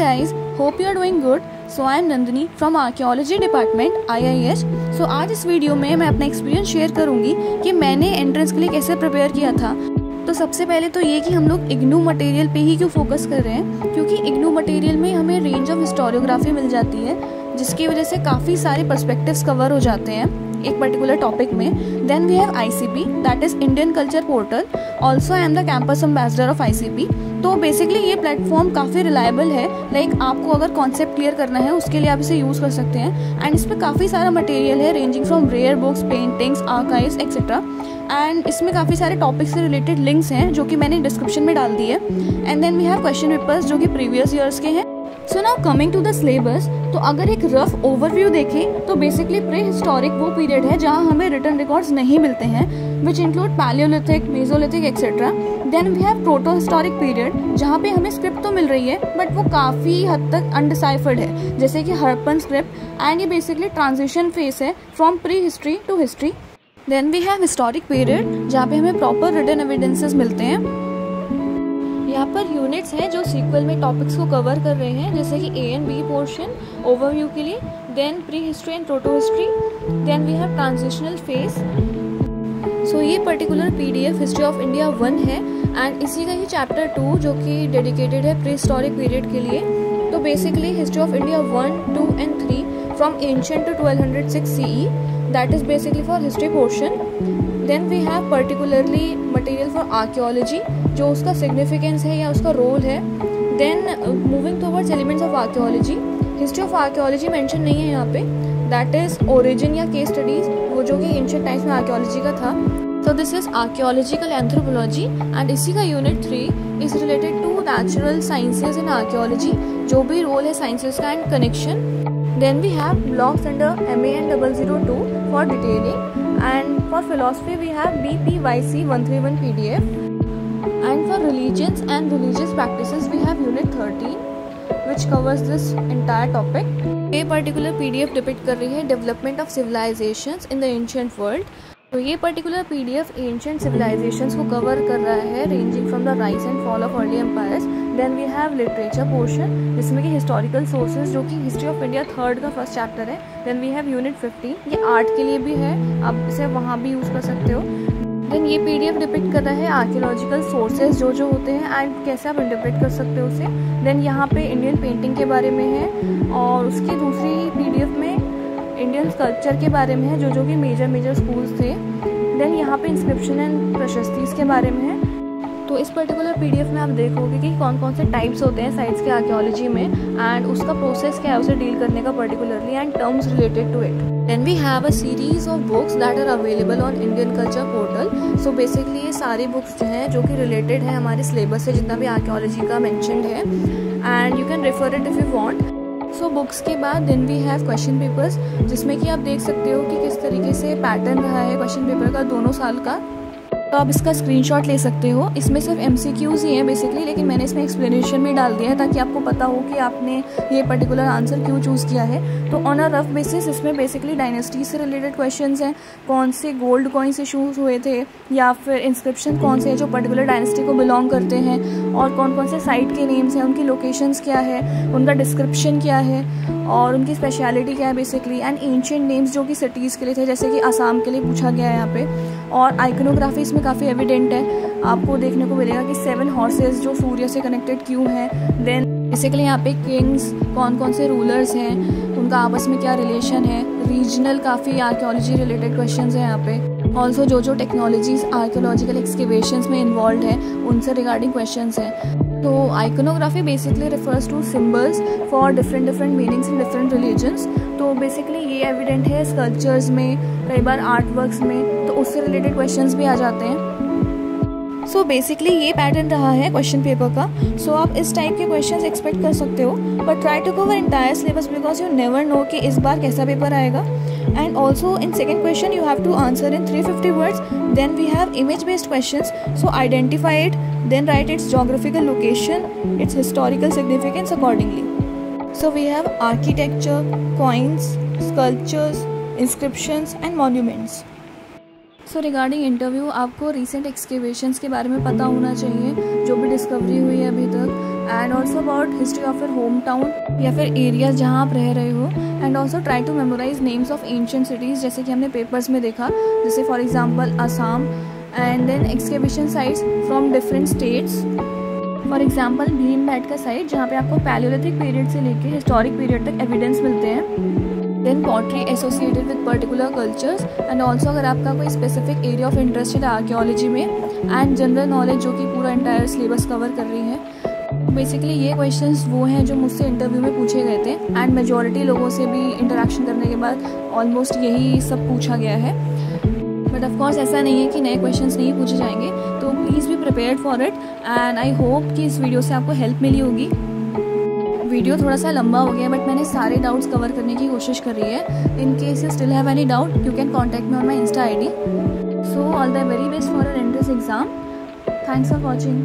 guys, hope you are doing good. So I am Nandini from Archaeology Department IIH. So आज इस video में मैं अपना experience share करूंगी कि मैंने एंट्रेंस के लिए कैसे प्रिपेयर किया था। तो सबसे पहले तो ये कि हम लोग इग्नू मटेरियल पे ही क्यों फोकस कर रहे हैं, क्योंकि इग्नू मटेरियल में हमें रेंज ऑफ हिस्टोरियोग्राफी मिल जाती है, जिसकी वजह से काफ़ी सारे पर्सपेक्टिव्स कवर हो जाते हैं एक पर्टिकुलर टॉपिक में। Then we have ICP, that is Indian culture portal. Also I am the campus ambassador of ICP। तो बेसिकली ये प्लेटफॉर्म काफ़ी रिलायबल है। लाइक आपको अगर कॉन्सेप्ट क्लियर करना है उसके लिए आप इसे यूज़ कर सकते हैं। एंड इसमें काफ़ी सारा मटेरियल है, ranging from rare books, paintings, archives etcetera. And इसमें काफ़ी सारे टॉपिक से रिलेटेड लिंक्स हैं जो कि मैंने डिस्क्रिप्शन में डाल दिए। And then we have question papers जो कि प्रीवियस ईयर्स के हैं। So now coming to the syllabus, तो अगर एक रफ ओवरव्यू देखें तो बेसिकली प्री हिस्टोरिक वो पीरियड है जहां हमें रिटन रिकॉर्ड्स नहीं मिलते हैं, which include palaeolithic, mesolithic etcetera. Then we have proto historic period जहां पे हमें स्क्रिप्ट तो मिल रही है बट वो काफ़ी हद तक अनडिसाइफर्ड है, जैसे कि हड़प्पन स्क्रिप्ट। एंड ये बेसिकली ट्रांजिशन फेस है from pre history to history. Then we have historic period जहाँ पे हमें प्रॉपर रिटन एविडेंसेस मिलते हैं। यहाँ पर यूनिट्स हैं जो सीक्वल में टॉपिक्स को कवर कर रहे हैं, जैसे कि A and B portion overview के लिए, then prehistory and protohistory, then we have transitional phase. So ये particular PDF history of India 1 है एंड इसी का ही चैप्टर 2 जो कि डेडिकेटेड है प्री हिस्टोरिक पीरियड के लिए। तो basically history of India 1, 2 and 3 from ancient to 1206 CE, that is basically for history portion. Then we have particularly material for archaeology, जो उसका सिग्निफिकेंस है या उसका रोल है। Then moving towards elements of archaeology, history of archaeology mention नहीं है यहाँ पे, दैट इज ओरिजिन या केस स्टडीज, वो जो कि एंशिएंट टाइम्स में आर्कियोलॉजी का था। So this is archaeological anthropology and इसी का unit 3 is related to natural sciences in archaeology, जो भी रोल है साइंसेज का and connection. Then we have blocks under MA and 002 for detailing. And for philosophy we have BPYC 131 PDF. And for religions and religious practices we have unit 13 which covers this entire topic. ये particular PDF depict कर रही है development of civilizations in the ancient world. तो ये particular PDF ancient civilisations को cover कर रहा है, ranging from the rise and fall of early empires. Then we have literature portion जिसमें कि हिस्टोरिकल सोर्सेज, जो कि हिस्ट्री ऑफ इंडिया 3rd का फर्स्ट चैप्टर है। देन वी हैव यूनिट 15, ये आर्ट के लिए भी है, आप इसे वहाँ भी यूज़ कर सकते हो। देन ये PDF डिपिक्ट कर रहा है आर्कियोलॉजिकल सोर्सेज जो होते हैं एंड कैसे आप इंटरप्रेट कर सकते हो उसे। देन यहाँ पे इंडियन पेंटिंग के बारे में है और उसकी दूसरी PDF में इंडियन स्कल्पचर के बारे में है, जो कि मेजर स्कूल्स थे। देन यहाँ पे इंस्क्रिप्शन एंड प्रशस्तीज के बारे में है। तो इस पर्टिकुलर PDF में आप देखोगे कि कौन कौन से टाइप्स होते हैं साइट्स के आर्कियोलॉजी में एंड उसका प्रोसेस क्या है उसे डील करने का particularly and terms related to it. Then we have a series of books that are available on Indian culture portal. So basically ये सारी बुक्स जो हैं जो कि रिलेटेड है हमारे सिलेबस से, जितना भी आर्कियोलॉजी का मैंशनड है, and you can refer it if you want. So books के बाद then we have question papers, जिसमें कि आप देख सकते हो कि किस तरीके से पैटर्न रहा है क्वेश्चन पेपर का 2 साल का। तो आप इसका स्क्रीनशॉट ले सकते हो। इसमें सिर्फ MCQs ही हैं बेसिकली, लेकिन मैंने इसमें एक्सप्लेनेशन भी डाल दिया है ताकि आपको पता हो कि आपने ये पर्टिकुलर आंसर क्यों चूज़ किया है। तो ऑन अ रफ बेसिस इसमें बेसिकली डायनेस्टी से रिलेटेड क्वेश्चंस हैं, कौन से गोल्ड कॉइन्स इशूज़ हुए थे या फिर इंस्क्रिप्शन कौन से हैं जो पर्टिकुलर डायनेस्टी को बिलोंग करते हैं, और कौन कौन से साइट के नेम्स हैं, उनकी लोकेशंस क्या है, उनका डिस्क्रिप्शन क्या है और उनकी स्पेशलिटी क्या है बेसिकली। एंड एंशिएंट नेम्स जो कि सिटीज़ के लिए थे, जैसे कि आसाम के लिए पूछा गया है यहाँ पे। और आइकनोग्राफी इसमें काफ़ी एविडेंट है, आपको देखने को मिलेगा कि 7 हॉर्सेस जो सूर्य से कनेक्टेड क्यों हैं। देन बेसिकली यहाँ पे किंग्स, कौन कौन से रूलर्स हैं, उनका आपस में क्या रिलेशन है, रीजनल काफ़ी आर्कियोलॉजी रिलेटेड क्वेश्चंस हैं यहाँ पे। ऑल्सो जो टेक्नोलॉजीज आर्कियोलॉजिकल एक्सकेवेशंस में इन्वॉल्व है उनसे रिगार्डिंग क्वेश्चंस हैं। तो iconography basically refers to symbols for different meanings in different religions. तो बेसिकली ये एविडेंट है स्कल्पचर्स में, कई बार आर्ट वर्क्स में, तो उससे रिलेटेड क्वेश्चंस भी आ जाते हैं। सो बेसिकली ये पैटर्न रहा है क्वेश्चन पेपर का। सो आप इस टाइप के क्वेश्चंस एक्सपेक्ट कर सकते हो, but try to cover entire syllabus because you never know कि इस बार कैसा पेपर आएगा। And also in second question you have to answer in 350 words. Then we have image based questions, so identify it, then write its geographical location, its historical significance accordingly. So we have architecture, coins, sculptures, inscriptions and monuments. So regarding interview, आपको recent excavations के बारे में पता होना चाहिए, जो भी discovery हुई है अभी तक, and also about history of your home town या फिर एरियाज जहाँ आप रह रहे हो, and also try to memorise names of ancient cities, जैसे कि हमने पेपर्स में देखा, जैसे for example Assam, and then excavation sites from different states, for example Bhimbetka site जहाँ पे आपको पैलियोलिथिक पीरियड से लेके हिस्टोरिक पीरियड तक एविडेंस मिलते हैं। Then pottery associated with particular cultures, and also अगर आपका कोई स्पेसिफिक एरिया ऑफ इंटरेस्ट है आर्कियोलॉजी में, एंड जनरल नॉलेज जो कि पूरा इंटायर सिलेबस कवर कर रही है। बेसिकली ये क्वेश्चंस वो हैं जो मुझसे इंटरव्यू में पूछे गए थे, एंड मेजॉरिटी लोगों से भी इंटरेक्शन करने के बाद ऑलमोस्ट यही सब पूछा गया है। बट ऑफ कोर्स ऐसा नहीं है कि नए क्वेश्चंस नहीं पूछे जाएंगे, तो please be prepared for it, and I hope कि इस वीडियो से आपको हेल्प मिली होगी। वीडियो थोड़ा सा लंबा हो गया बट मैंने सारे डाउट्स कवर करने की कोशिश करी है। In case you still have any doubt you can contact me on my Insta ID. So all the very best for your entrance exam. Thanks for watching.